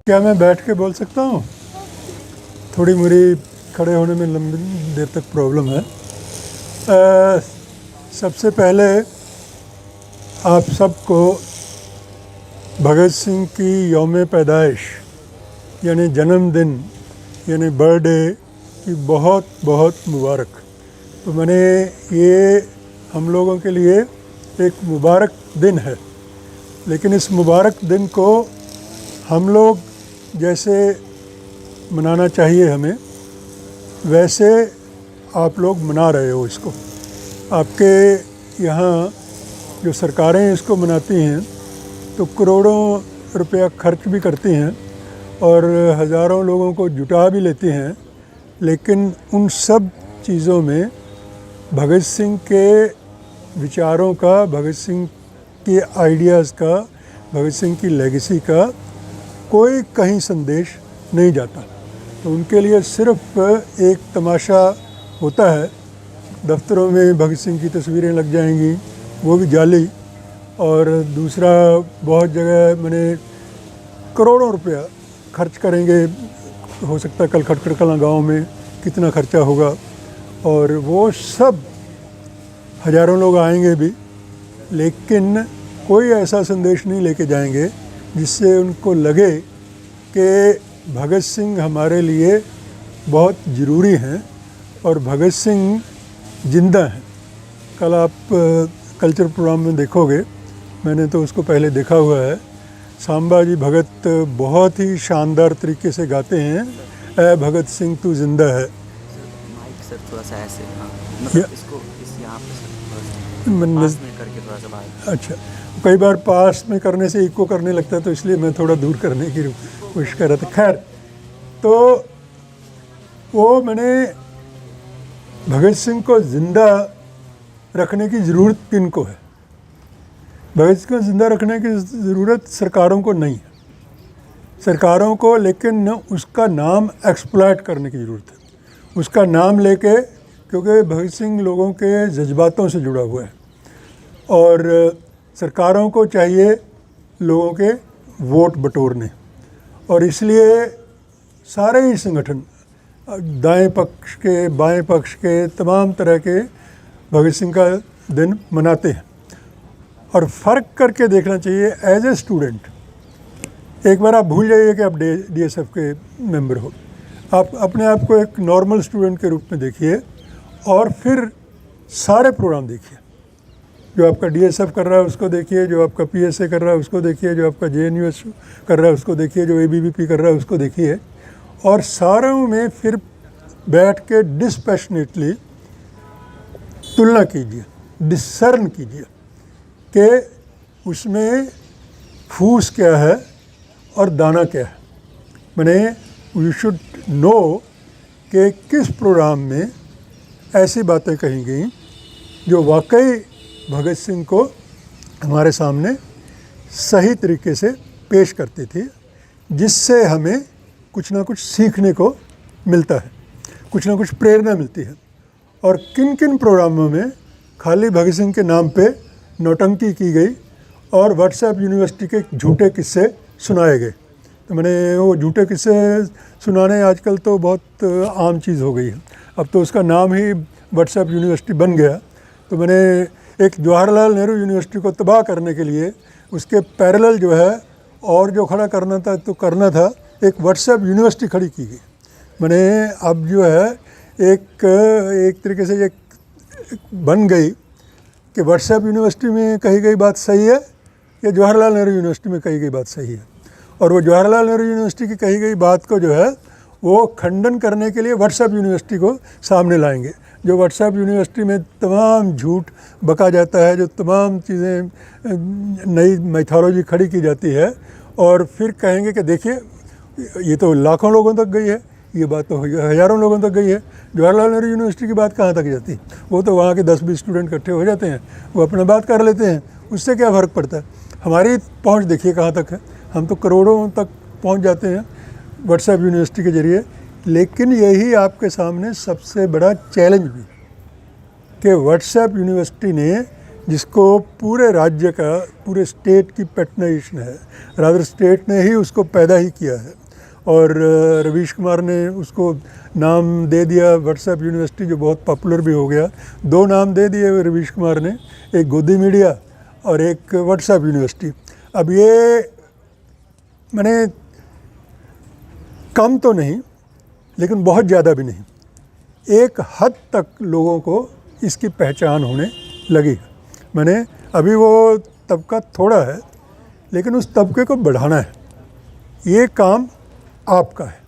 क्या मैं बैठ के बोल सकता हूँ? थोड़ी मेरी खड़े होने में लंबी देर तक प्रॉब्लम है। सबसे पहले आप सबको भगत सिंह की यौम पैदाइश यानी जन्मदिन यानी बर्थडे की बहुत बहुत मुबारक। तो मैंने ये हम लोगों के लिए एक मुबारक दिन है, लेकिन इस मुबारक दिन को हम लोग जैसे मनाना चाहिए हमें, वैसे आप लोग मना रहे हो इसको। आपके यहाँ जो सरकारें इसको मनाती हैं तो करोड़ों रुपया खर्च भी करती हैं और हज़ारों लोगों को जुटा भी लेती हैं, लेकिन उन सब चीज़ों में भगत सिंह के विचारों का, भगत सिंह के आइडियाज़ का, भगत सिंह की लेगेसी का कोई कहीं संदेश नहीं जाता। तो उनके लिए सिर्फ एक तमाशा होता है। दफ्तरों में भगत सिंह की तस्वीरें लग जाएंगी, वो भी जाली, और दूसरा बहुत जगह मैंने करोड़ों रुपया खर्च करेंगे। हो सकता है कल खटखड़कला गांव में कितना खर्चा होगा, और वो सब हज़ारों लोग आएंगे भी, लेकिन कोई ऐसा संदेश नहीं लेके जाएंगे जिससे उनको लगे कि भगत सिंह हमारे लिए बहुत ज़रूरी हैं और भगत सिंह जिंदा हैं। कल आप कल्चर प्रोग्राम में देखोगे, मैंने तो उसको पहले देखा हुआ है, सांबा जी भगत बहुत ही शानदार तरीके से गाते हैं, ऐ भगत सिंह तू जिंदा है। माइक सर थोड़ा सा ऐसे, हाँ, मतलब इसको इस यहाँ पे पास में करके थोड़ा सा बाहर। अच्छा, कई बार पास में करने से इको करने लगता है, तो इसलिए मैं थोड़ा दूर करने की कोशिश कर रहा था। खैर, तो वो मैंने भगत सिंह को ज़िंदा रखने की ज़रूरत किनको है? भगत सिंह को ज़िंदा रखने की ज़रूरत सरकारों को नहीं है, सरकारों को लेकिन उसका नाम एक्सप्लॉइट करने की ज़रूरत है। उसका नाम लेके, क्योंकि भगत सिंह लोगों के जज्बातों से जुड़ा हुआ है और सरकारों को चाहिए लोगों के वोट बटोरने, और इसलिए सारे ही संगठन, दाएं पक्ष के, बाएं पक्ष के, तमाम तरह के भगत सिंह का दिन मनाते हैं। और फ़र्क करके देखना चाहिए एज ए स्टूडेंट। एक बार आप भूल जाइए कि आप DSF के मेंबर हो, आप अपने आप को एक नॉर्मल स्टूडेंट के रूप में देखिए और फिर सारे प्रोग्राम देखिए। जो आपका DSF कर रहा है उसको देखिए, जो आपका PSA कर रहा है उसको देखिए, जो आपका JNUS कर रहा है उसको देखिए, जो ABVP कर रहा है उसको देखिए, और सारों में फिर बैठ के डिस्पैशनेटली तुलना कीजिए, डिसर्न कीजिए कि उसमें फूस क्या है और दाना क्या है। मैंने यू शुड नो कि किस प्रोग्राम में ऐसी बातें कही गई जो वाकई भगत सिंह को हमारे सामने सही तरीके से पेश करती थी, जिससे हमें कुछ ना कुछ सीखने को मिलता है, कुछ ना कुछ प्रेरणा मिलती है। और किन किन प्रोग्रामों में खाली भगत सिंह के नाम पे नौटंकी की गई और व्हाट्सएप यूनिवर्सिटी के झूठे किस्से सुनाए गए। तो मैंने वो झूठे किस्से सुनाने आजकल तो बहुत आम चीज़ हो गई है, अब तो उसका नाम ही व्हाट्सएप यूनिवर्सिटी बन गया। तो मैंने एक जवाहरलाल नेहरू यूनिवर्सिटी को तबाह करने के लिए उसके पैरेलल जो है और जो खड़ा करना था तो करना था, एक व्हाट्सएप यूनिवर्सिटी खड़ी की गई। मैंने अब जो है एक तरीके से ये बन गई कि व्हाट्सएप यूनिवर्सिटी में कही गई बात सही है या जवाहरलाल नेहरू यूनिवर्सिटी में कही गई बात सही है, और वो जवाहरलाल नेहरू यूनिवर्सिटी की कही गई बात को जो है वो खंडन करने के लिए व्हाट्सएप यूनिवर्सिटी को सामने लाएंगे। जो व्हाट्सएप यूनिवर्सिटी में तमाम झूठ बका जाता है, जो तमाम चीज़ें नई मैथोलॉजी खड़ी की जाती है, और फिर कहेंगे कि देखिए ये तो लाखों लोगों तक गई है, ये बात तो हज़ारों लोगों तक गई है। जवाहरलाल नेहरू यूनिवर्सिटी की बात कहाँ तक जाती है? वो तो वहाँ के 10-20 स्टूडेंट इकट्ठे हो जाते हैं, वो अपना बात कर लेते हैं, उससे क्या फ़र्क पड़ता है? हमारी पहुँच देखिए कहाँ तक है, हम तो करोड़ों तक पहुँच जाते हैं व्हाट्सएप यूनिवर्सिटी के ज़रिए। लेकिन यही आपके सामने सबसे बड़ा चैलेंज भी कि व्हाट्सएप यूनिवर्सिटी ने जिसको पूरे राज्य का, पूरे स्टेट की पेटनाइजेशन है, रादर स्टेट ने ही उसको पैदा ही किया है। और रवीश कुमार ने उसको नाम दे दिया व्हाट्सएप यूनिवर्सिटी, जो बहुत पॉपुलर भी हो गया। 2 नाम दे दिए रवीश कुमार ने, एक गोदी मीडिया और एक व्हाट्सएप यूनिवर्सिटी। अब ये मैंने कम तो नहीं, लेकिन बहुत ज़्यादा भी नहीं, एक हद तक लोगों को इसकी पहचान होने लगी। मैंने अभी वो तबका थोड़ा है, लेकिन उस तबके को बढ़ाना है। ये काम आपका है,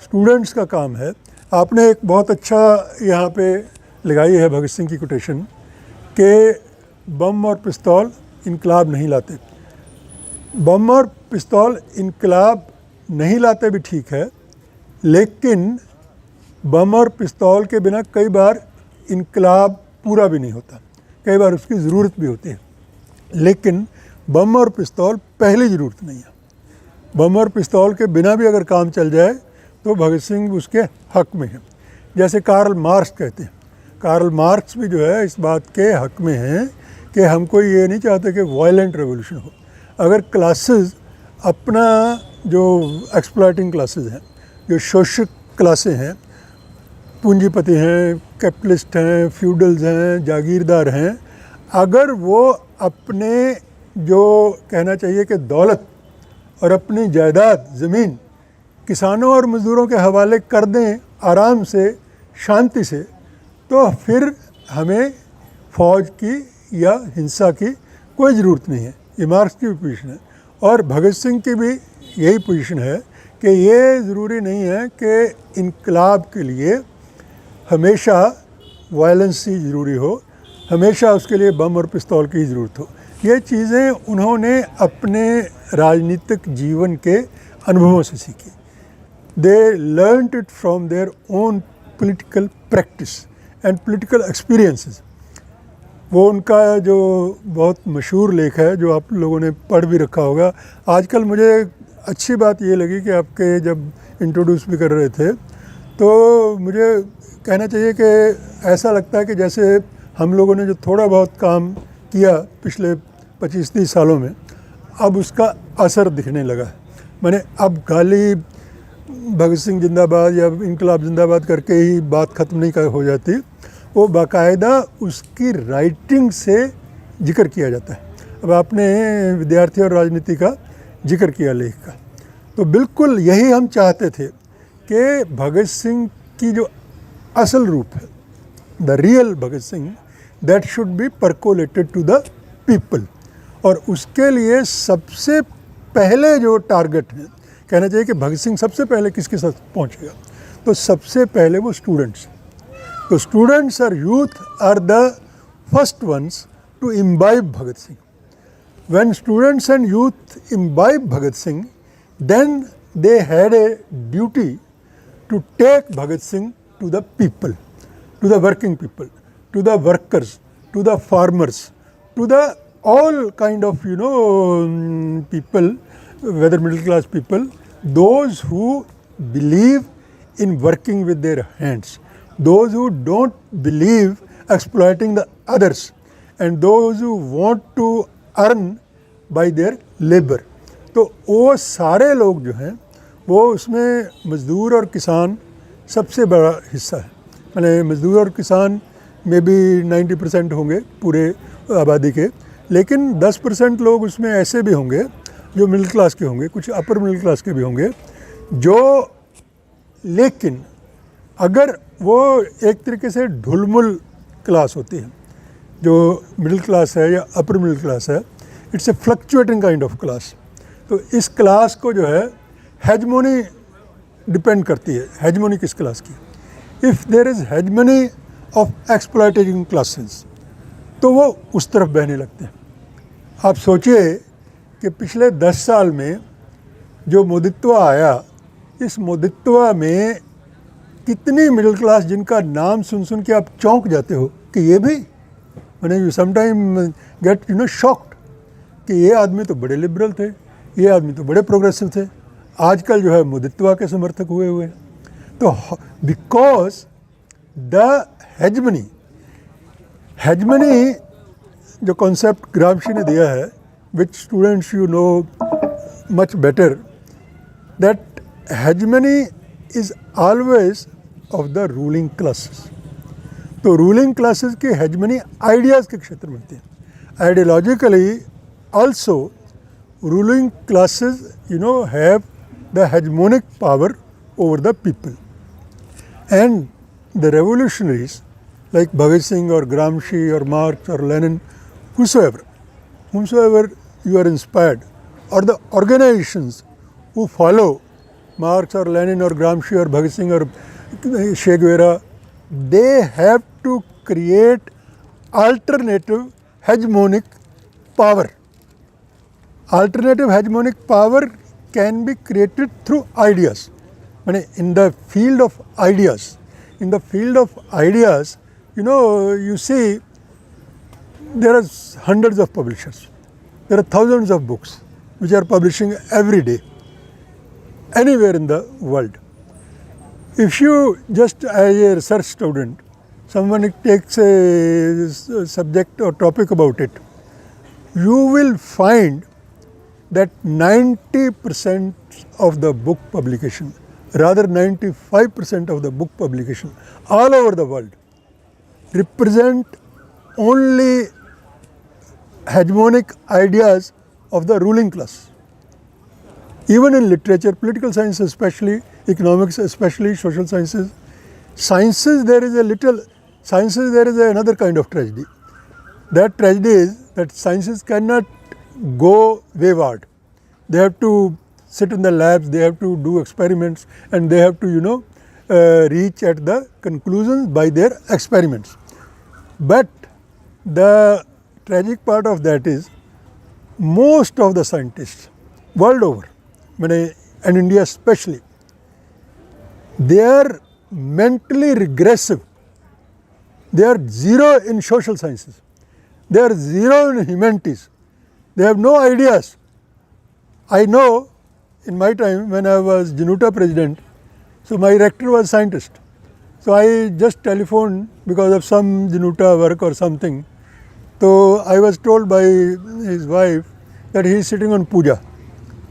स्टूडेंट्स का काम है। आपने एक बहुत अच्छा यहाँ पे लगाई है भगत सिंह की कोटेशन कि बम और पिस्तौल इनकलाब नहीं लाते। बम और पिस्तौल इनकलाब नहीं लाते भी ठीक है, लेकिन बम और पिस्तौल के बिना कई बार इनकलाब पूरा भी नहीं होता, कई बार उसकी ज़रूरत भी होती है। लेकिन बम और पिस्तौल पहली ज़रूरत नहीं है। बम और पिस्तौल के बिना भी अगर काम चल जाए तो भगत सिंह उसके हक में है। जैसे कार्ल मार्क्स कहते हैं, कार्ल मार्क्स भी जो है इस बात के हक में हैं कि हमको ये नहीं चाहते कि वायलेंट रेवोल्यूशन हो। अगर क्लासेस अपना, जो एक्सप्लॉइटिंग क्लासेस हैं, जो शोषक क्लासें हैं, पूंजीपति हैं, कैपिटलिस्ट हैं, फ्यूडल्स हैं, जागीरदार हैं, अगर वो अपने जो कहना चाहिए कि दौलत और अपनी जायदाद ज़मीन किसानों और मज़दूरों के हवाले कर दें आराम से, शांति से, तो फिर हमें फ़ौज की या हिंसा की कोई ज़रूरत नहीं है। ये मार्क्स की भी पोजीशन है और भगत सिंह की भी यही पोजीशन है कि ये ज़रूरी नहीं है कि इनकलाब के लिए हमेशा वायलेंस ही ज़रूरी हो, हमेशा उसके लिए बम और पिस्तौल की ज़रूरत हो। ये चीज़ें उन्होंने अपने राजनीतिक जीवन के अनुभवों से सीखी। They learned it from their own political practice and political experiences. वो उनका जो बहुत मशहूर लेख है, जो आप लोगों ने पढ़ भी रखा होगा। आजकल मुझे अच्छी बात ये लगी कि आपके जब इंट्रोड्यूस भी कर रहे थे, तो मुझे कहना चाहिए कि ऐसा लगता है कि जैसे हम लोगों ने जो थोड़ा बहुत काम किया पिछले 25-30 सालों में, अब उसका असर दिखने लगा है। मैंने अब खाली भगत सिंह जिंदाबाद या इनकलाब जिंदाबाद करके ही बात ख़त्म नहीं हो जाती, वो बाकायदा उसकी राइटिंग से जिक्र किया जाता है। अब आपने विद्यार्थी और राजनीति का जिक्र किया लेख का, तो बिल्कुल यही हम चाहते थे कि भगत सिंह की जो असल रूप है, the real Bhagat Singh, that should be percolated to the people. और उसके लिए सबसे पहले जो टारगेट है, कहना चाहिए कि भगत सिंह सबसे पहले किसके साथ पहुंचेगा, तो सबसे पहले वो स्टूडेंट्स। तो स्टूडेंट्स और youth are the first ones to imbibe Bhagat Singh. When students and youth imbibe Bhagat Singh, then they had a duty to take Bhagat Singh to the people, to the working people, to the workers, to the farmers, to the all kind of people, whether middle class people, those who believe in working with their hands, those who don't believe exploiting the others, and those who want to earn by there labour. तो वो सारे लोग जो हैं वो उसमें मज़दूर और किसान सबसे बड़ा हिस्सा है। मैंने मज़दूर और किसान में भी 90% होंगे पूरे आबादी के, लेकिन 10% लोग उसमें ऐसे भी होंगे जो मिडिल क्लास के होंगे, कुछ अपर मिडिल क्लास के भी होंगे, जो लेकिन अगर वो एक तरीके से ढुलमुल क्लास होती है, जो मिडिल क्लास है या अपर मिडिल क्लास है, it's a fluctuating kind of class. तो इस क्लास को जो है हेजमोनी डिपेंड करती है। हेजमोनी किस क्लास की? If there is hegemony of exploiting classes, तो वो उस तरफ बहने लगते हैं। आप सोचिए कि पिछले 10 साल में जो मोदित्व आया, इस मोदित्व में कितनी मिडिल क्लास जिनका नाम सुन के आप चौंक जाते हो कि ये भी, मैंने यू समटाइम गेट शॉक्ड कि ये आदमी तो बड़े लिबरल थे, ये आदमी तो बड़े प्रोग्रेसिव थे, आजकल जो है मोदित्वा के समर्थक हुए हुए हैं। तो बिकॉज द हेजमनी जो कॉन्सेप्ट ग्रामशी ने दिया है, which students you know much better, that hegemony is always of the ruling classes. तो रूलिंग क्लासेस की हेजमनी आइडियाज़ के क्षेत्र में होती है. Ideologically also ruling classes have the hegemonic power over the people. And the revolutionaries like Bhagat Singh or Gramsci or Marx or Lenin, whomsoever you are inspired, or the organizations who follow Marx or Lenin or Gramsci or Bhagat Singh or Che Guevara, they have to create alternative hegemonic power. Alternative hegemonic power can be created through ideas. In the field of ideas, you see, there are hundreds of publishers. There are thousands of books which are publishing every day, anywhere in the world. If you just as a research student, someone takes a subject or topic about it, you will find that 90% of the book publication, rather 95% of the book publication all over the world represent only hegemonic ideas of the ruling class. Even in literature, political science especially, economics especially, social sciences, there is another kind of tragedy. That tragedy is that sciences cannot go wayward. They have to sit in the labs, they have to do experiments, and they have to reach at the conclusions by their experiments. But the tragic part of that is most of the scientists world over, and India especially, they are mentally regressive. They are zero in social sciences. They are zero in humanities. They have no ideas. I know in my time when I was Januta president, so my rector was a scientist. So I just telephoned because of some Januta work or something. So I was told by his wife that he is sitting on puja.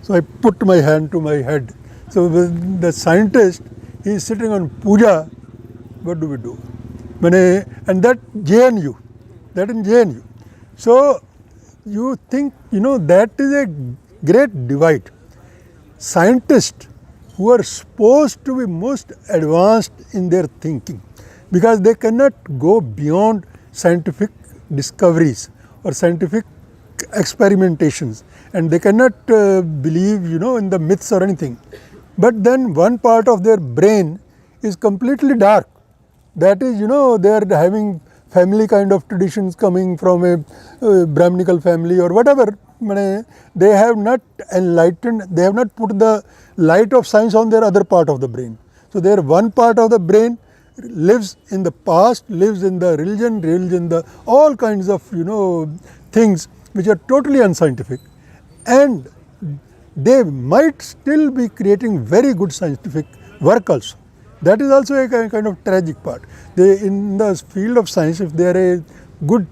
So I put my hand to my head. So the scientist, he is sitting on puja, what do we do? And that JNU, that in JNU. So you think, that is a great divide. Scientists who are supposed to be most advanced in their thinking, because they cannot go beyond scientific discoveries or scientific experimentations, and they cannot believe, in the myths or anything. But then one part of their brain is completely dark. That is, they are having family kind of traditions coming from a Brahminical family or whatever. They have not enlightened, they have not put the light of science on their other part of the brain. So their one part of the brain lives in the past, lives in the religion, in the all kinds of things which are totally unscientific, and they might still be creating very good scientific work also. That is also a kind of tragic part. They, in the field of science, if they are a good,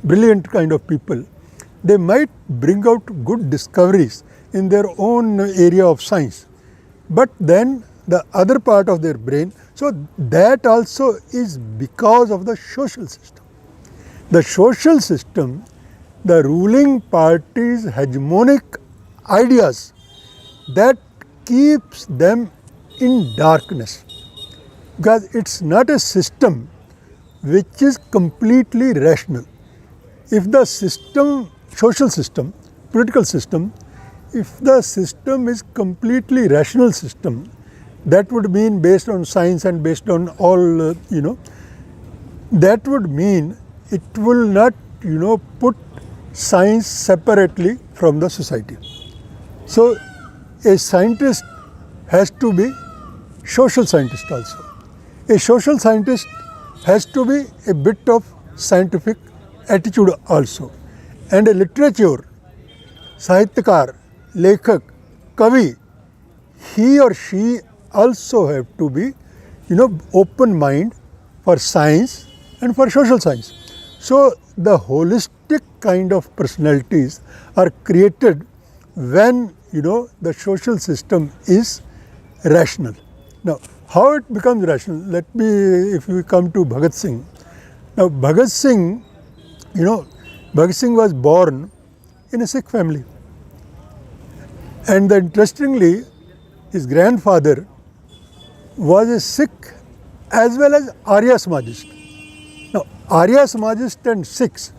brilliant kind of people, they might bring out good discoveries in their own area of science. But then the other part of their brain, so that also is because of the social system. The social system, the ruling party's hegemonic ideas, that keeps them in darkness. Because it's not a system which is completely rational. If the system, social system, political system, if the system is completely rational system, that would mean based on science and based on all, that would mean it will not, put science separately from the society. So a scientist has to be social scientist also. A social scientist has to be a bit of scientific attitude also. And a literature, sahityakar, lekhak, kavi, he or she also have to be, open mind for science and for social science. So the holistic kind of personalities are created when the social system is rational. Now, how it becomes rational? If we come to Bhagat Singh. Now, Bhagat Singh was born in a Sikh family, and interestingly, his grandfather was a Sikh as well as Arya Samajist. Now, Arya Samajist and Sikhs,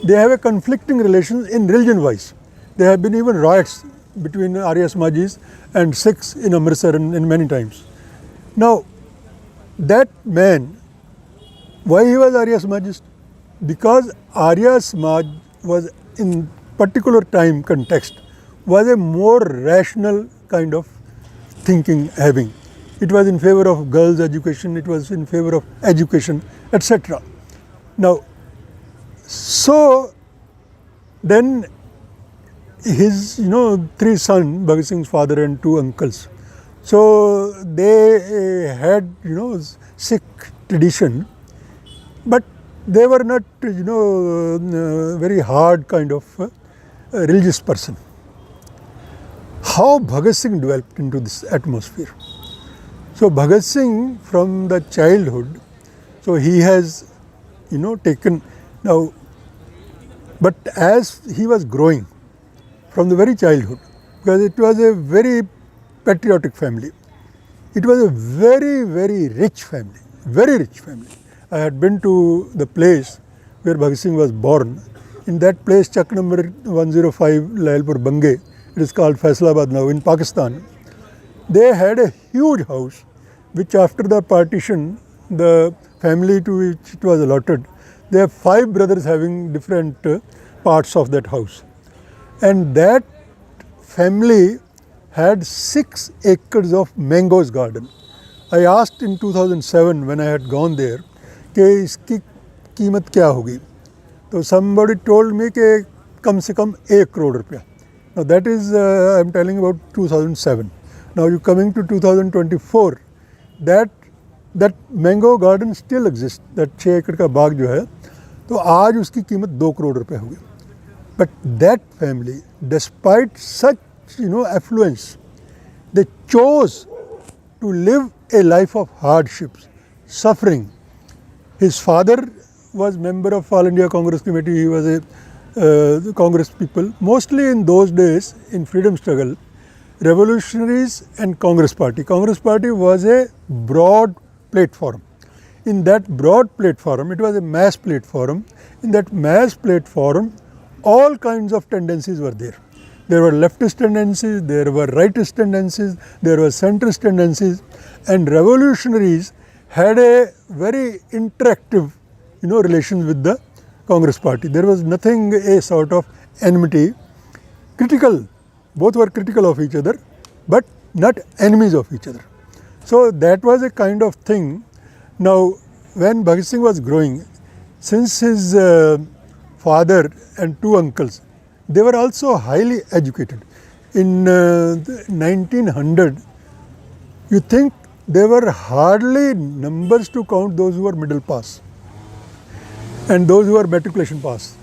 they have a conflicting relations in religion-wise. There have been even riots between Arya Samajis and Sikhs in Amritsar and many times. Now, that man, why he was Arya Samajist? Because Arya Samaj was in particular time context was a more rational kind of thinking having. It was in favor of girls' education, it was in favor of education, etc. Now, so then his three sons, Bhagat Singh's father and two uncles, so they had Sikh tradition, but they were not very hard kind of religious person. How Bhagat Singh developed into this atmosphere? So Bhagat Singh from the childhood, so he has taken now, but as he was growing from the very childhood, because it was a very patriotic family, it was a very, very rich family, very rich family. I had been to the place where Bhagat Singh was born. In that place, Chak number 105, Lalpur, Bange, it is called Faisalabad now in Pakistan. They had a huge house, which after the partition, the family to which it was allotted, they have 5 brothers having different parts of that house. And that family had 6 acres of mangoes garden. I asked in 2007 when I had gone there, कि इसकी कीमत क्या होगी? तो somebody told me कि कम से कम 1 crore रुपया. Now that is, I am telling about 2007. Now you coming to 2024, that mango garden still exists, that 6 एकड़ का बाग जो है, तो आज उसकी कीमत 2 crore रुपये होगी. But that family, despite such affluence, they chose to live a life of hardships, suffering. His father was member of All India Congress Committee. He was a Congress people. Mostly in those days, in freedom struggle, revolutionaries and Congress Party. Congress Party was a broad platform. In that broad platform, it was a mass platform. In that mass platform, all kinds of tendencies were there. There were leftist tendencies, there were rightist tendencies, there were centrist tendencies, and revolutionaries had a very interactive relations with the Congress Party. There was nothing a sort of enmity, critical, both were critical of each other, but not enemies of each other. So that was a kind of thing. Now when Bhagat Singh was growing, since his father and 2 uncles, they were also highly educated. In 1900, you think there were hardly numbers to count those who were middle pass and those who were matriculation pass.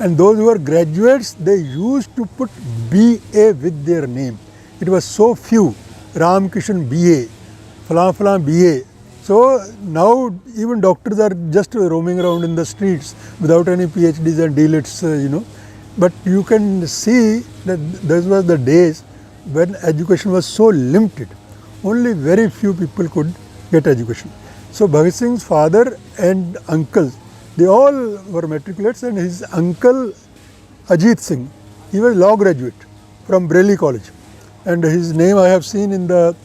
And those who were graduates, they used to put BA with their name. It was so few. Ram Kishan BA, Falan Falan BA. So now even doctors are just roaming around in the streets without any PhDs and DLiTs, But you can see that those were the days when education was so limited. Only very few people could get education. So Bhagat Singh's father and uncles, they all were matriculates, and his uncle Ajit Singh, he was law graduate from Bareilly College, and his name I have seen in the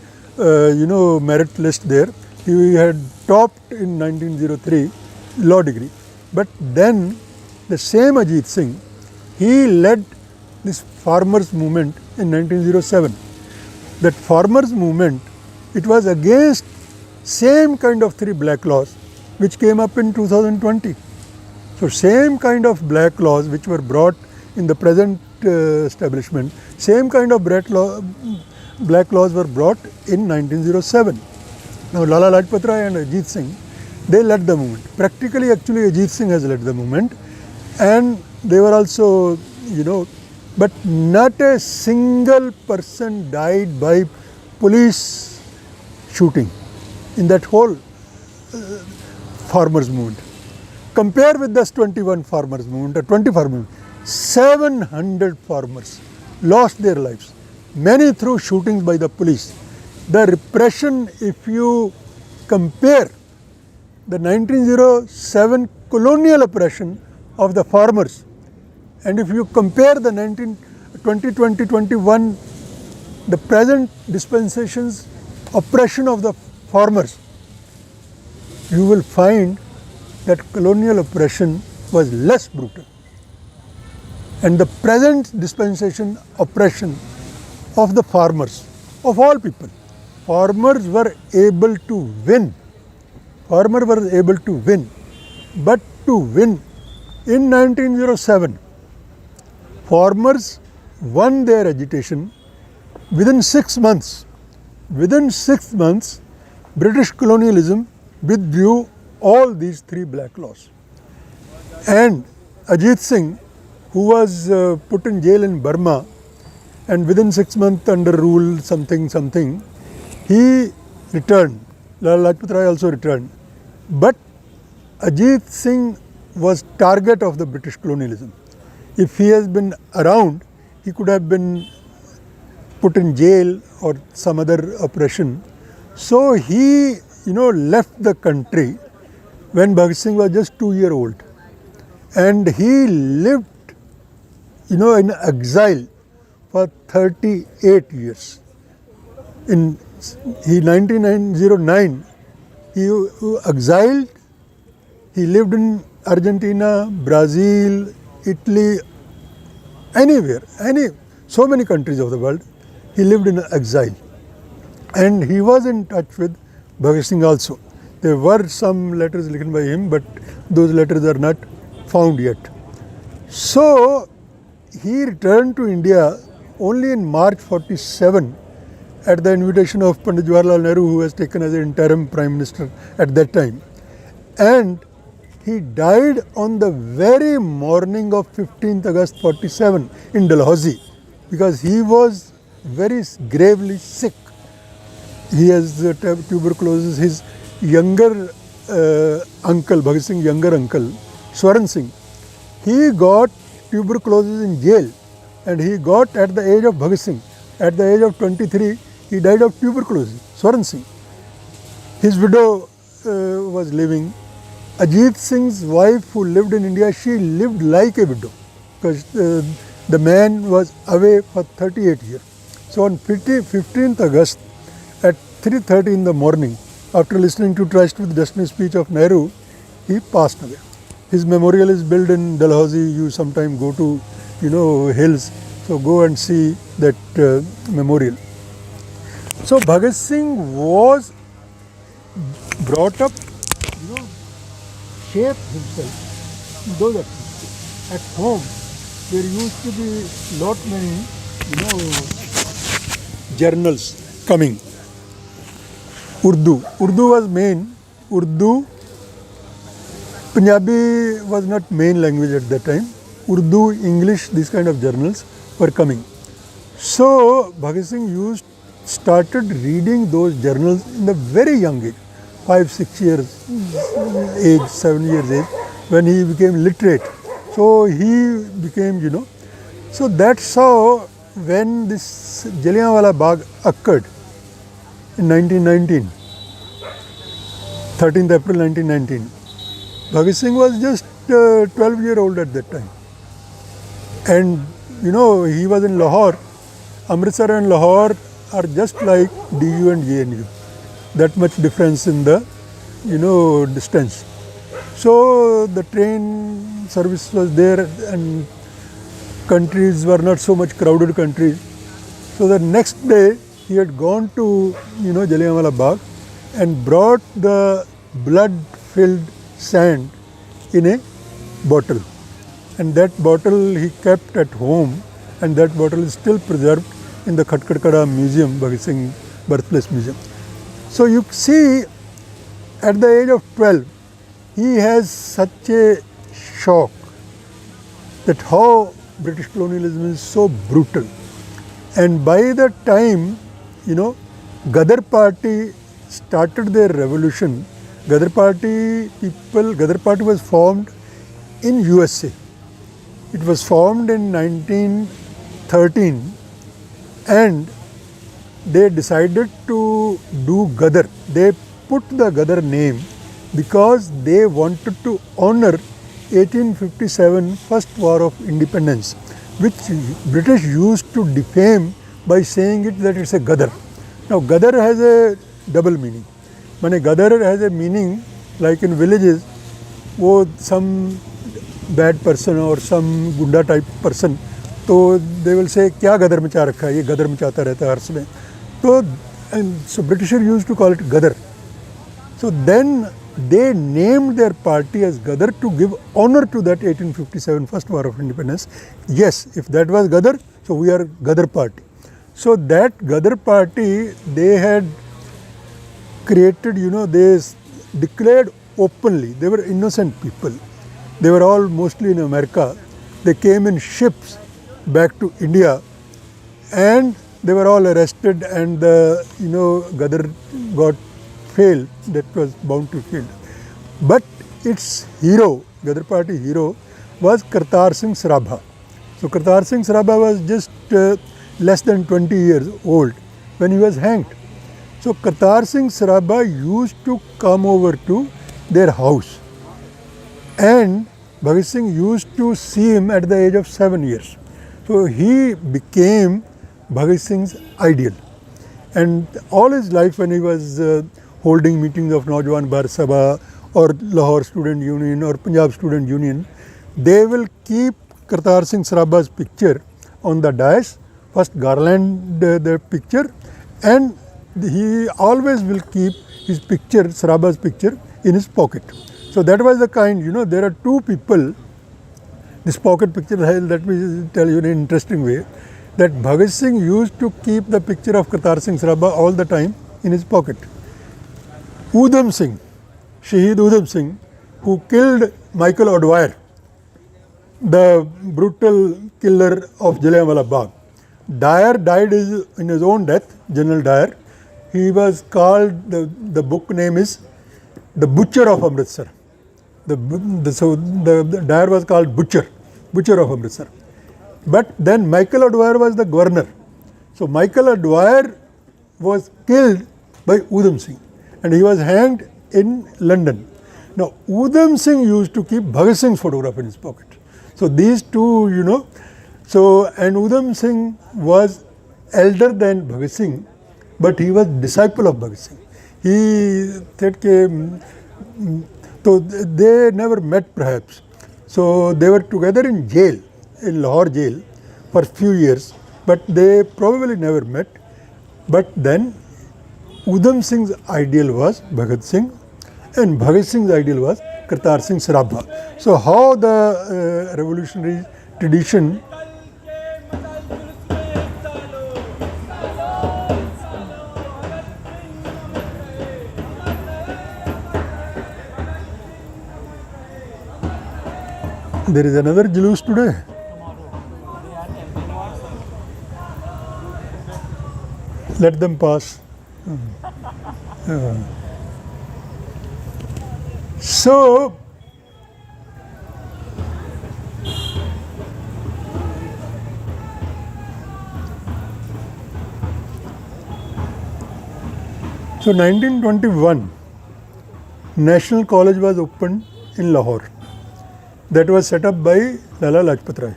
merit list there. He had topped in 1903 law degree, but then the same Ajit Singh, he led this farmers movement in 1907. That farmers movement, it was against same kind of 3 black laws which came up in 2020. So same kind of black laws which were brought in the present establishment, same kind of black laws were brought in 1907. Now Lala Lajpat Rai and Ajit Singh, they led the movement. Practically, actually, Ajit Singh has led the movement, and they were also, but not a single person died by police shooting in that whole farmers movement. Compare with this 21 farmers movement, or 20 farmers movement, 700 farmers lost their lives, many through shootings by the police. The repression, if you compare the 1907 colonial oppression of the farmers, and if you compare the 2021, the present dispensation's oppression of the farmers, you will find that colonial oppression was less brutal. And the present dispensation oppression of the farmers, of all people, farmers were able to win. Farmers were able to win. But to win, in 1907, farmers won their agitation within 6 months. Within 6 months, British colonialism withdrew all these 3 black laws. And Ajit Singh, who was put in jail in Burma, and within 6 months under rule something, he returned. Lala Lajpat Rai also returned. But Ajit Singh was target of the British colonialism. If he has been around, he could have been put in jail or some other oppression. So he, left the country when Bhagat Singh was just 2 years old. And he lived, in exile for 38 years. In 1909, he exiled. He lived in Argentina, Brazil, Italy, anywhere, so many countries of the world. He lived in exile. And he was in touch with Bhagat Singh also. There were some letters written by him, but those letters are not found yet. So he returned to India only in March 47 at the invitation of Pandit Jawaharlal Nehru, who was taken as an interim Prime Minister at that time. And he died on the very morning of 15th August 47 in Dalhousie, because he was very gravely sick. He has tuberculosis. His younger uncle, Bhagat Singh's younger uncle, Swaran Singh, he got tuberculosis in jail, and he got at the age of Bhagat Singh. At the age of 23, he died of tuberculosis, Swaran Singh. His widow was living. Ajit Singh's wife, who lived in India, she lived like a widow, because the man was away for 38 years. So on 15th August at 3:30 in the morning, after listening to Trust with Destiny speech of Nehru, he passed away. His memorial is built in Dalhousie. You sometime go to, hills, so go and see that memorial. So Bhagat Singh was brought up, shaped himself in those activities. At home, there used to be lot many, journals coming. Urdu was main. Punjabi was not main language at that time. Urdu, English, these kind of journals were coming. So Bhagat Singh started reading those journals in a very young age, 5-6 years age, 7 years age, when he became literate. So he became, so that's how when this Jallianwala Bagh occurred in 1919, 13th April 1919, Bhagat Singh was just 12-year-old at that time. And, he was in Lahore. Amritsar and Lahore are just like DU and JNU. That much difference in the, distance. So the train service was there, and countries were not so much crowded countries. So the next day he had gone to, Jallianwala Bagh and brought the blood-filled sand in a bottle. And that bottle he kept at home, and that bottle is still preserved in the Khatkar Museum, Bhagat Singh Birthplace Museum. So you see, at the age of 12, he has such a shock that how British colonialism is so brutal. And by the time, Gadar party started their revolution, Gadar party was formed in USA. It was formed in 1913 and they decided to do Gadar. They put the Gadar name because they wanted to honor 1857 First War of Independence, which British used to defame by saying it that it's a Gadar. Now Gadar has a double meaning. Gadar has a meaning like in villages, some bad person or some gunda type person, so they will say क्या गदर मचा रखा है, ये गदर मचाता रहता है हर समय. So Britishers used to call it Gadar. So then they named their party as Gadar to give honor to that 1857 First War of Independence. Yes, if that was Gadar, so we are Gadar party. So that Gadar party, they had created, they declared openly, they were innocent people. They were all mostly in America. They came in ships back to India and they were all arrested and Gadar got failed, that was bound to fail. But its hero, Gadar party hero, was Kartar Singh Sarabha. So Kartar Singh Sarabha was just less than 20 years old when he was hanged. So Kartar Singh Sarabha used to come over to their house and Bhagat Singh used to see him at the age of 7 years. So he became Bhagat Singh's ideal. And all his life when he was holding meetings of Naujawan Bharat Sabha or Lahore Student Union or Punjab Student Union, they will keep Kartar Singh Sarabha's picture on the dais, first garland the picture, and he always will keep his picture, Sarabha's picture, in his pocket. So that was the kind, there are two people, this pocket picture, let me tell you in an interesting way, that Bhagat Singh used to keep the picture of Kartar Singh Sarabha all the time in his pocket. Udham Singh, Shaheed Udham Singh, who killed Michael O'Dwyer, the brutal killer of Jallianwala Bagh. Dyer died in his own death, General Dyer. He was called, the book name is The Butcher of Amritsar. The Dyer was called Butcher of Amritsar. But then Michael O'Dwyer was the governor. So Michael O'Dwyer was killed by Udham Singh and he was hanged in London. Now Udham Singh used to keep Bhagat Singh's photograph in his pocket. So these two, and Udham Singh was elder than Bhagat Singh, but he was disciple of Bhagat Singh. He said so they never met perhaps. So they were together in jail, in Lahore jail for a few years, but they probably never met. But then Udham Singh's ideal was Bhagat Singh and Bhagat Singh's ideal was Kartar Singh Sarabha. So how the revolutionary tradition there is another Julus today. Let them pass. So, So 1921, National College was opened in Lahore. That was set up by Lala Lajpat Rai.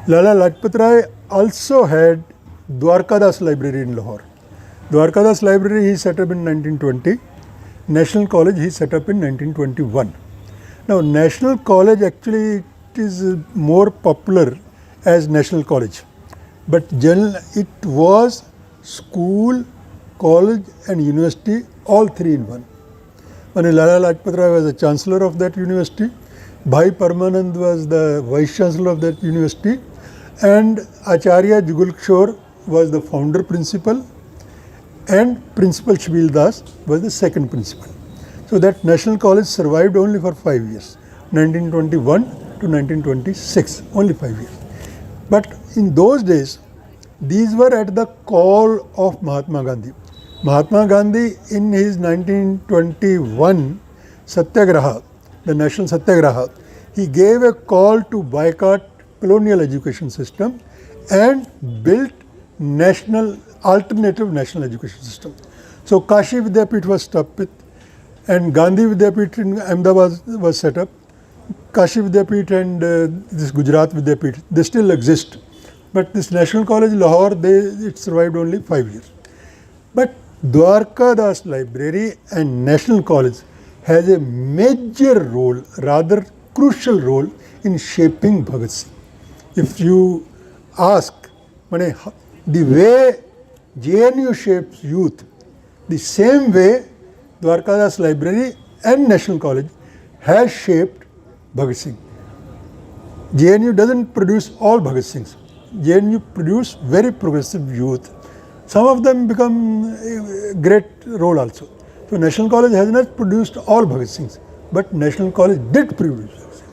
Lala Lajpat Rai also had Dwarkadas Library in Lahore. Dwarkadas Library he set up in 1920. National College he set up in 1921. Now National College actually it is more popular as National College. But it was school, college and university all three in one. Lala Lajpat Rai was the chancellor of that university. Bhai Parmanand was the vice chancellor of that university, and Acharya Jugal Kishore was the founder principal, and Principal Shabil Das was the second principal. So that national college survived only for 5 years, 1921 to 1926, only 5 years. But in those days, these were at the call of Mahatma Gandhi. Mahatma Gandhi in his 1921 Satyagraha, the National Satyagraha, he gave a call to boycott colonial education system and built alternative national education system. So Kashi Vidyapit was stopped with, and Gandhi Vidyapit in Ahmedabad was set up. Kashi Vidyapit and this Gujarat Vidyapit, they still exist. But this National College Lahore, it survived only 5 years. But Dwarka Das Library and National College has a major role, rather crucial role in shaping Bhagat Singh. If you ask, the way JNU shapes youth, the same way Dwarka Das Library and National College has shaped Bhagat Singh. JNU doesn't produce all Bhagat Singhs. JNU produce very progressive youth. Some of them become a great role also. So National College has not produced all Bhagat Singhs, but National College did produce Bhagat Singh.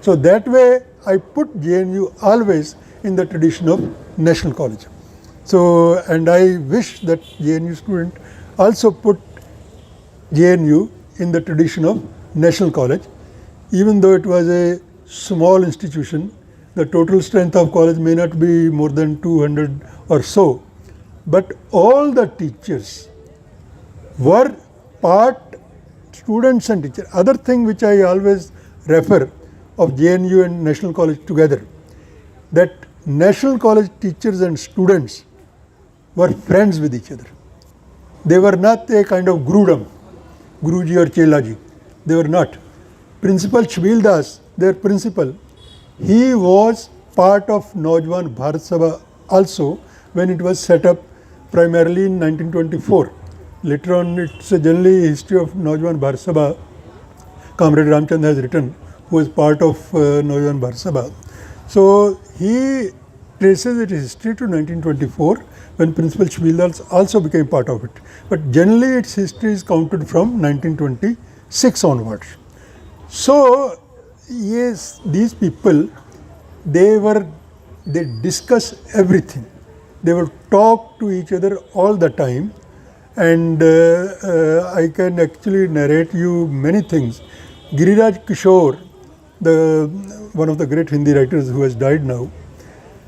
So that way I put JNU always in the tradition of National College. So, and I wish that JNU student also put JNU in the tradition of National College. Even though it was a small institution, the total strength of college may not be more than 200 or so, but all the teachers were part, students and teachers. Other thing which I always refer of JNU and National College together, that National College teachers and students were friends with each other. They were not a kind of Gurudam, Guruji or Chelaji. They were not. Principal Shbil Das, their principal, he was part of Naujawan Bharat Sabha also when it was set up primarily in 1924. Later on, it's generally history of Naujawan Bharat Sabha. Comrade Ramchand has written, who was part of Naujawan Bharat Sabha. So he traces its history to 1924 when Principal Shbil Das also became part of it. But generally its history is counted from 1926 onwards. So yes, these people, they discuss everything. They would talk to each other all the time, and I can actually narrate you many things. Giriraj Kishore, one of the great Hindi writers who has died now,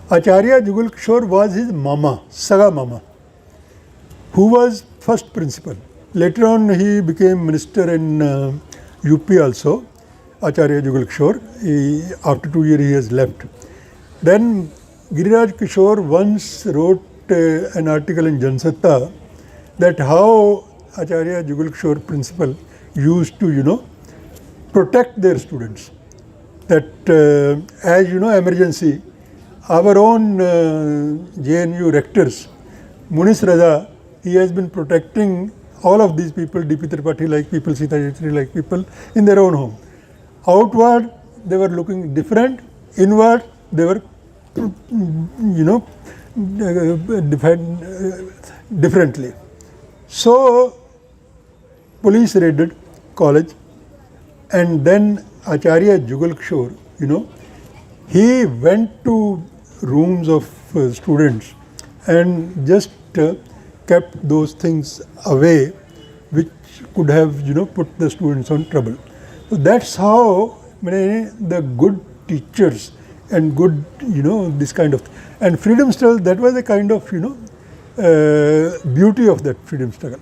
Acharya Jugal Kishore was his mama, Saga mama, who was first principal. Later on he became minister in UP also, Acharya Jugal Kishore. After 2 years he has left. Then Giriraj Kishore once wrote an article in Jansatta that how Acharya Jugal Kishore principal used to, protect their students. That as emergency, our own JNU rectors, Munis Raja, he has been protecting all of these people, DP Tripathi like people, Sita Jayatri like people, in their own home. Outward, they were looking different. Inward, they were, differently. So, police raided college, and then Acharya Jugal Kishore, he went to rooms of students and just kept those things away which could have, put the students on trouble. So that's how the good teachers and good, this kind of, and freedom struggle, that was a kind of, beauty of that freedom struggle.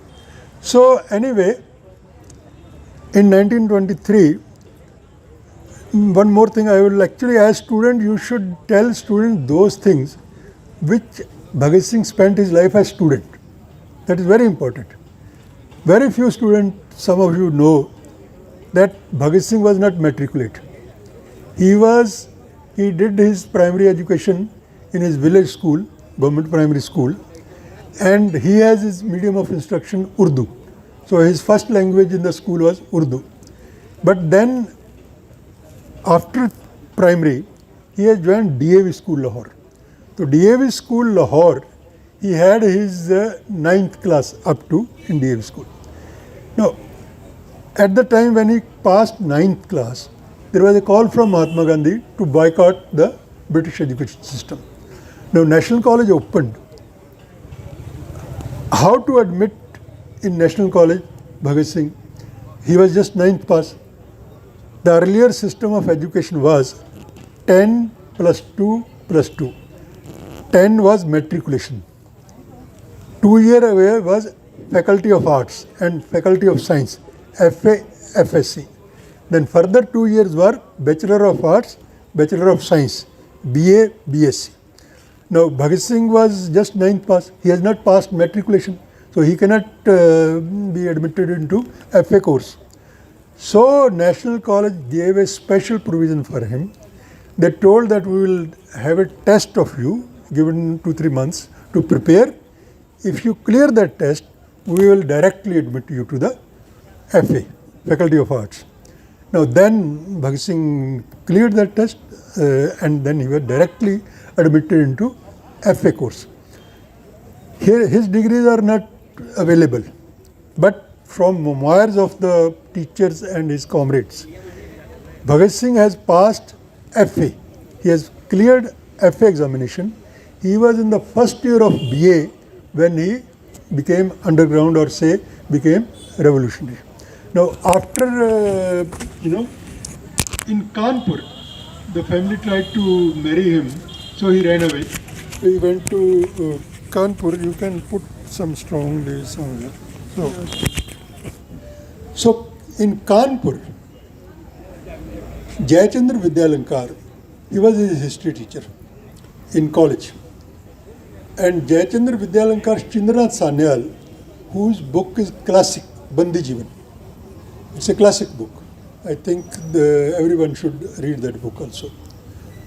So anyway, in 1923, one more thing I will actually, as student, you should tell students those things which Bhagat Singh spent his life as student. That is very important. Very few students, some of you know, that Bhagat Singh was not matriculate. He did his primary education in his village school, government primary school, and he has his medium of instruction Urdu. So his first language in the school was Urdu. But then after primary, he has joined DAV school Lahore. So DAV school Lahore, he had his 9th class up to in DAV school. Now, At the time when he passed 9th class, there was a call from Mahatma Gandhi to boycott the British education system. Now National College opened. How to admit in National College Bhagat Singh? He was just 9th pass. The earlier system of education was 10 plus 2 plus 2. 10 was matriculation. 2-year away was Faculty of Arts and Faculty of Science, FA, FSc. Then further 2 years were Bachelor of Arts, Bachelor of Science, BA, BSc. Now Bhagat Singh was just 9th pass. He has not passed matriculation, so he cannot be admitted into FA course. So National College gave a special provision for him. They told that we will have a test of you given 2-3 months to prepare. If you clear that test, we will directly admit you to the FA, Faculty of Arts. Now then Bhagat Singh cleared that test and then he was directly admitted into FA course. Here his degrees are not available, but from memoirs of the teachers and his comrades, Bhagat Singh has passed FA. He has cleared FA examination. He was in the first year of BA when he became underground, or say became revolutionary. Now after in Kanpur, the family tried to marry him, so he ran away. He went to Kanpur. You can put some strong days somewhere. So in Kanpur, Jayachandra Vidyalankar, he was his history teacher in college. And Jayachandra Vidyalankar's Chindranath Sanyal, whose book is classic, Bandi Jeevan. It's a classic book. I think everyone should read that book also.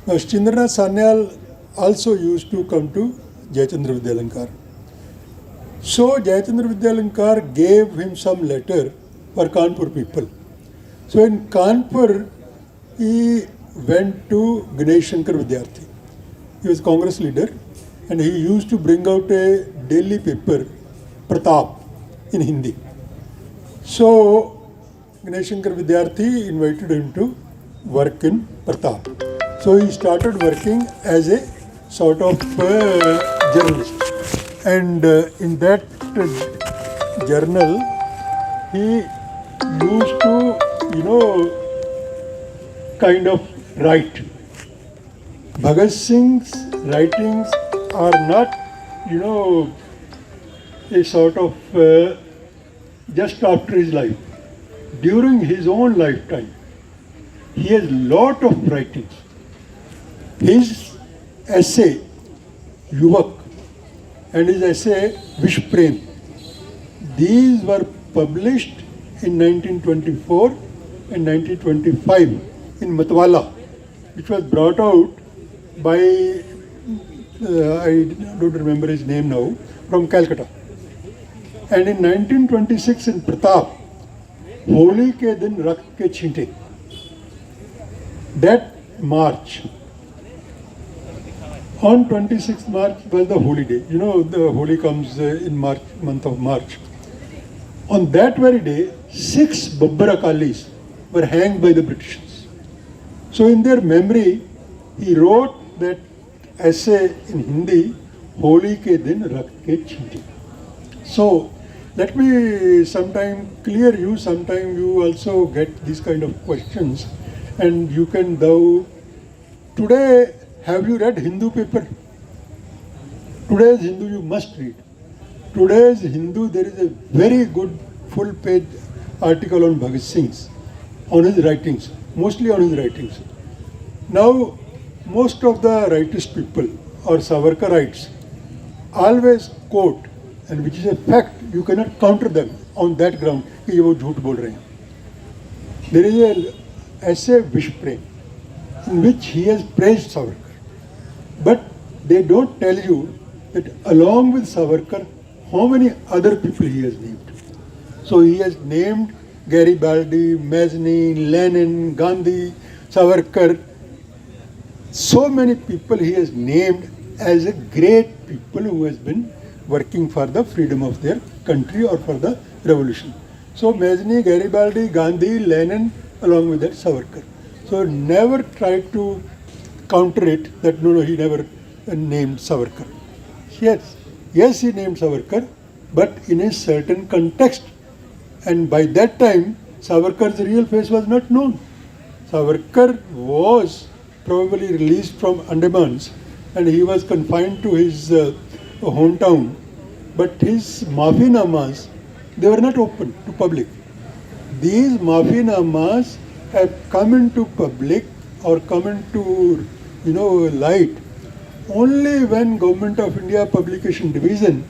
Now Chindranath Sanyal also used to come to Jayachandra Vidyalankar. So Jayachandra Vidyalankar gave him some letter for Kanpur people. So in Kanpur, he went to Ganesh Shankar Vidyarthi. He was Congress leader and he used to bring out a daily paper, Pratap, in Hindi. So Ganesh Shankar Vidyarthi invited him to work in Pratap. So he started working as a sort of journalist. And in that journal, he used to, kind of write. Bhagat Singh's writings are not, a sort of just after his life. During his own lifetime, he has lot of writings. His essay, Yuvak, and his essay, Vish Prem, these were published in 1924 and 1925 in Matwala, which was brought out by, I don't remember his name now, from Calcutta. And in 1926 in Pratap, Holi ke din rakh ke chinte, that march, on 26th March was the Holi day. The Holi comes in March, month of March. On that very day, 6 Babbar Akalis were hanged by the Britishers. So in their memory, he wrote that essay in Hindi, Holi ke din rakh ke chinte. So let me sometime clear you, sometime you also get these kind of questions and you can today, have you read Hindu paper? Today's Hindu you must read. Today's Hindu, there is a very good full page article on Bhagat Singh's, on his writings, mostly on his writings. Now, most of the rightist people or Savarkarites always quote, and which is a fact, you cannot counter them on that ground, कि ये वो झूठ बोल रहे हैं. There is an essay, Vish Prem, in which he has praised Savarkar. But they don't tell you that along with Savarkar, how many other people he has named. So he has named Garibaldi, Mazarin, Lenin, Gandhi, Savarkar. So many people he has named as a great people who has been working for the freedom of their country or for the revolution. So Mazzini, Garibaldi, Gandhi, Lenin, along with that Savarkar. So never tried to counter it that no, he never named Savarkar. Yes, he named Savarkar, but in a certain context. And by that time, Savarkar's real face was not known. Savarkar was probably released from Andamans and he was confined to his hometown. But his Mafinamas, they were not open to public. These Mafinamas have come into public or come into light only when Government of India Publication Division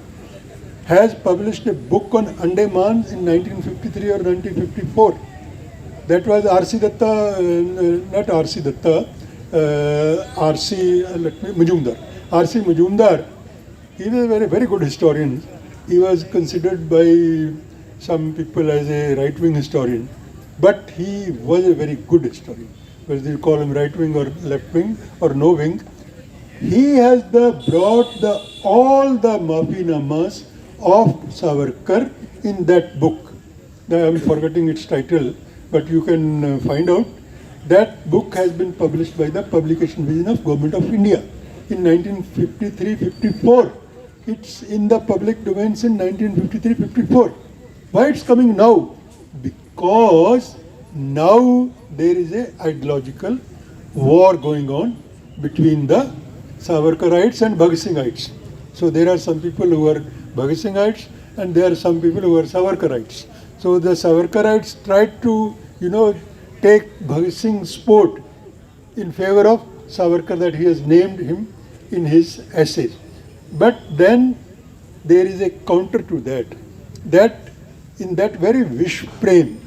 has published a book on Andaman in 1953 or 1954. That was R.C. Datta, not R.C. Datta, Majumdar. R.C. Majumdar, he was a very, very good historian. He was considered by some people as a right-wing historian, but he was a very good historian. Whether you call him right-wing or left-wing or no-wing, he has brought all the Mafinamas of Savarkar in that book. I am forgetting its title, but you can find out. That book has been published by the Publication Division of Government of India in 1953-54. It's in the public domain since 1953-54. Why it's coming now? Because now there is a ideological war going on between the Savarkarites and Bhagat Singhites. So there are some people who are Bhagat Singhites and there are some people who are Savarkarites. So the Savarkarites tried to, take Bhagat Singh's sport in favor of Savarkar, that he has named him in his essays. But then there is a counter to that in that very wish frame,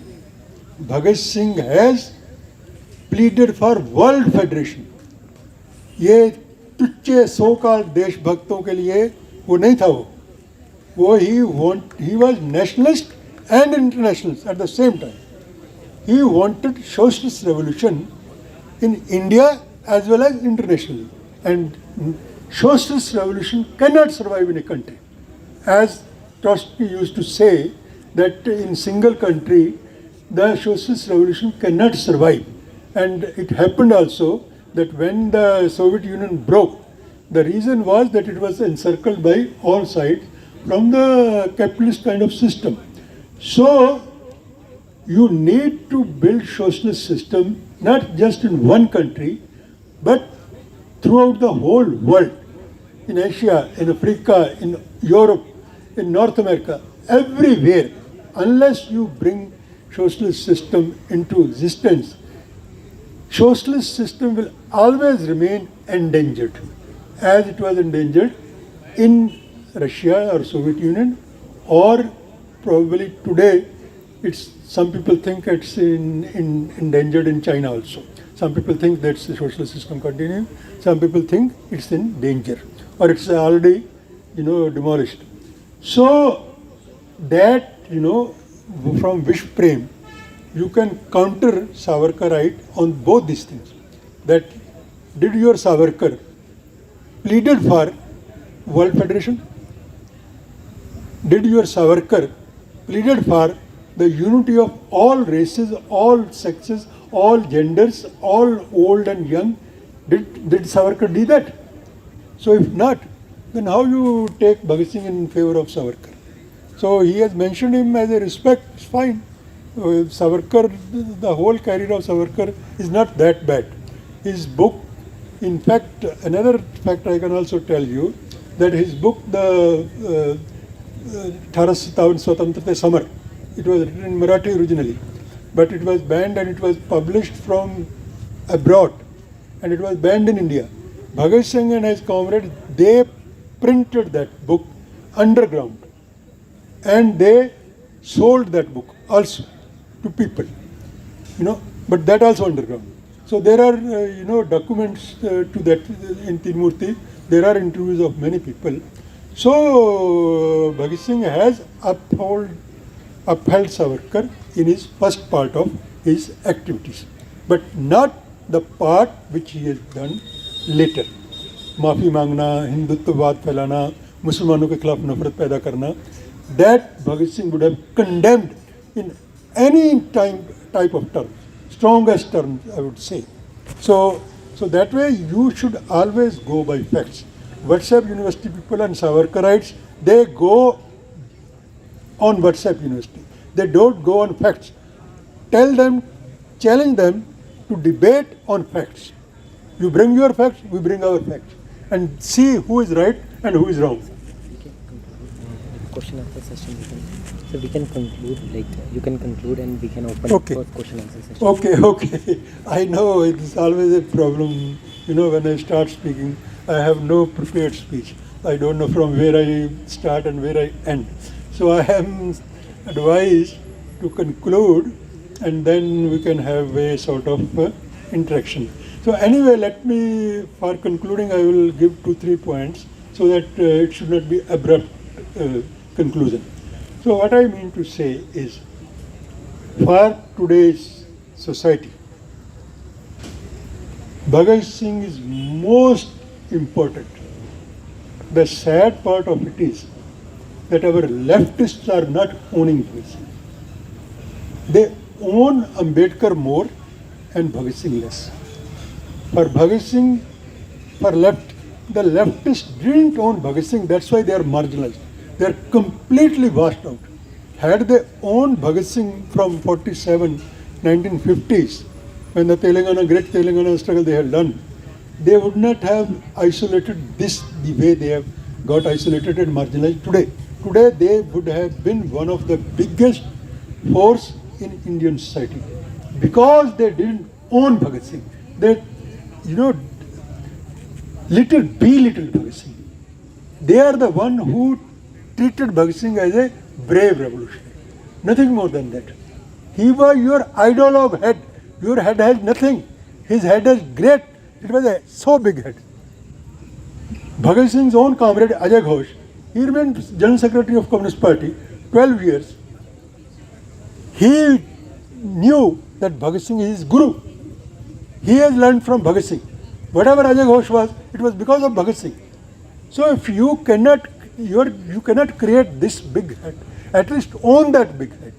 Bhagat Singh has pleaded for world federation. ये तुच्चे so called देशभक्तों के लिए वो नहीं था वो he was nationalist and internationalist at the same time. He wanted socialist revolution in India as well as internationally. And socialist revolution cannot survive in a country. As Trotsky used to say, that in single country, the socialist revolution cannot survive. And it happened also that when the Soviet Union broke, the reason was that it was encircled by all sides from the capitalist kind of system. So, you need to build socialist system not just in one country, but throughout the whole world. In Asia, in Africa, in Europe, in North America, everywhere. Unless you bring socialist system into existence, socialist system will always remain endangered, as it was endangered in Russia or Soviet Union, or probably today some people think it's endangered in China also. Some people think that's the socialist system continuing. Some people think it's in danger or it's already demolished. So that from which frame you can counter Savarkarite on both these things. That did your Savarkar pleaded for World Federation? Did your Savarkar pleaded for the unity of all races, all sexes, all genders, all old and young? Did Savarkar do that? So if not, then how you take Bhagat Singh in favor of Savarkar? So he has mentioned him as a respect, it's fine. Savarkar, the whole career of Savarkar is not that bad. His book, in fact, another fact I can also tell you, that his book, the 1857 Swatantrata Samar, it was written in Marathi originally, but it was banned and it was published from abroad and it was banned in India. Bhagat Singh and his comrades, they printed that book underground and they sold that book also to people, but that also underground. So there are, documents to that in Tirumurti. There are interviews of many people. So Bhagat Singh has upheld Savarkar in his first part of his activities, but not the part which he has done later. माफ़ी मांगना, हिंदुत्ववाद फैलाना, मुसलमानों के खिलाफ नफरत पैदा करना, that Bhagat Singh would have condemned in any type of term, strongest term, I would say. So that way you should always go by facts. WhatsApp University people and Savarkarites, they go on WhatsApp University. They don't go on facts. Tell them, challenge them to debate on facts. You bring your facts, we bring our facts, and see who is right and who is wrong. Question answer session. So we can conclude, like you can conclude and we can open Okay. for question answer session. Okay. I know it's always a problem. When I start speaking, I have no prepared speech. I don't know from where I start and where I end. So I am advised to conclude, and then we can have a sort of interaction. So anyway, for concluding, I will give 2-3 points so that it should not be abrupt conclusion. So what I mean to say is, for today's society, Bhagat Singh is most important. The sad part of it is that our leftists are not owning Bhagat Singh. They own Ambedkar more and Bhagat Singh less. For Bhagat Singh, the leftists didn't own Bhagat Singh, that's why they are marginalized. They are completely washed out. Had they owned Bhagat Singh from 1950s, when the great Telangana struggle they had done, they would not have isolated this the way they have got isolated and marginalized today. Today they would have been one of the biggest force in Indian society because they didn't own Bhagat Singh. They, belittled Bhagat Singh. They are the one who treated Bhagat Singh as a brave revolutionary. Nothing more than that. He was your ideologue head. Your head had nothing. His head is great. It was a so big head. Bhagat Singh's own comrade Ajay Ghosh, he remained General Secretary of Communist Party 12 years. He knew that Bhagat Singh is his guru. He has learned from Bhagat Singh. Whatever Ajay Ghosh was, it was because of Bhagat Singh. So if you cannot create this big head, at least own that big head.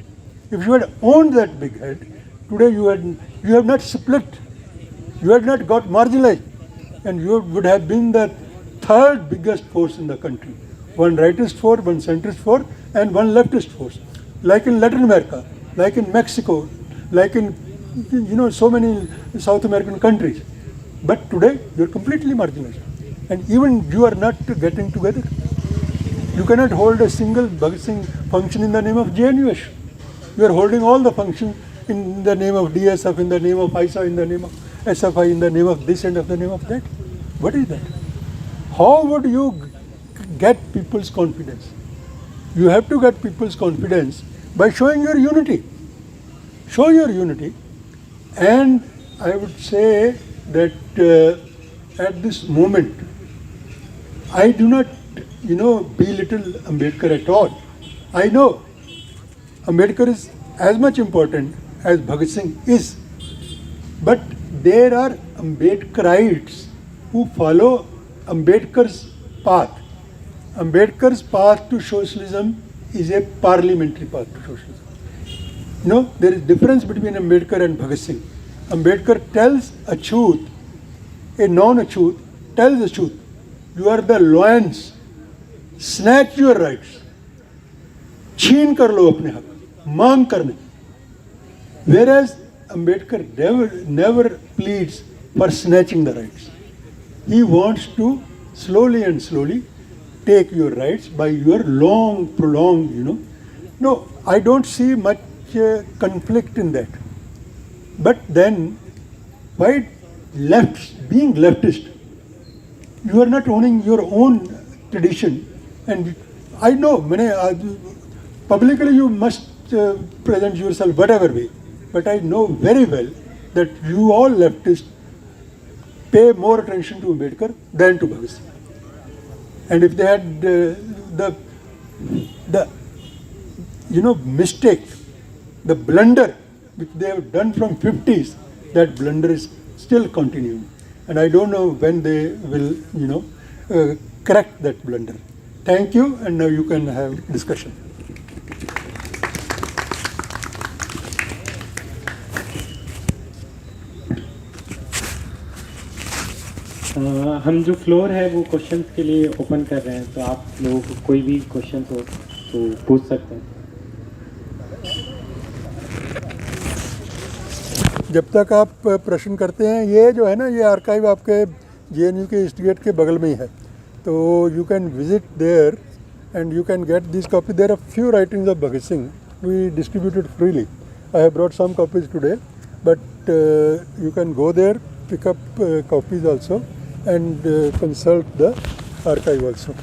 If you had owned that big head, today you have not split. You had not got marginalized, and you would have been the third biggest force in the country. One rightist force, one centrist force, and one leftist force. Like in Latin America, like in Mexico, like in so many South American countries. But today you are completely marginalized, and even you are not getting together. You cannot hold a single Bhagat Singh function in the name of JNUS. You are holding all the functions in the name of DSF, in the name of ISA, in the name of SFI, in the name of this and of the name of that. What is that? How would you get people's confidence? You have to get people's confidence by showing your unity. Show your unity, and I would say that at this moment, I do not, belittle Ambedkar at all. I know Ambedkar is as much important as Bhagat Singh is, but there are Ambedkarites who follow Ambedkar's path. Ambedkar's path to socialism is a parliamentary path to socialism. There is difference between Ambedkar and Bhagat Singh. Ambedkar tells a truth, a non-truth tells the truth. You are the lions, snatch your rights, छीन कर लो अपने हक, मांग करने. Whereas Ambedkar never pleads for snatching the rights. He wants to slowly take your rights by your long, prolonged, No, I don't see much conflict in that. But then, by being leftist, you are not owning your own tradition. And I know, publicly you must present yourself whatever way. But I know very well that you all leftists pay more attention to Ambedkar than to Bhagat Singh. And if they had the mistake, the blunder which they have done from 50s, that blunder is still continuing. And I don't know when they will, correct that blunder. Thank you, and now you can have discussion. हम जो floor है वो questions के लिए open कर रहे हैं, तो आप लोगों को कोई भी क्वेश्चंस हो तो पूछ सकते हैं। जब तक आप प्रश्न करते हैं, ये जो है ना, ये आर्काइव आपके JNU के ईस्ट गेट के बगल में ही है, तो you can visit there and you can get this copy. There are few writings of Bhagat Singh. We distributed freely. I have brought some copies today, but you can go there, pick up copies also, and consult the archive also.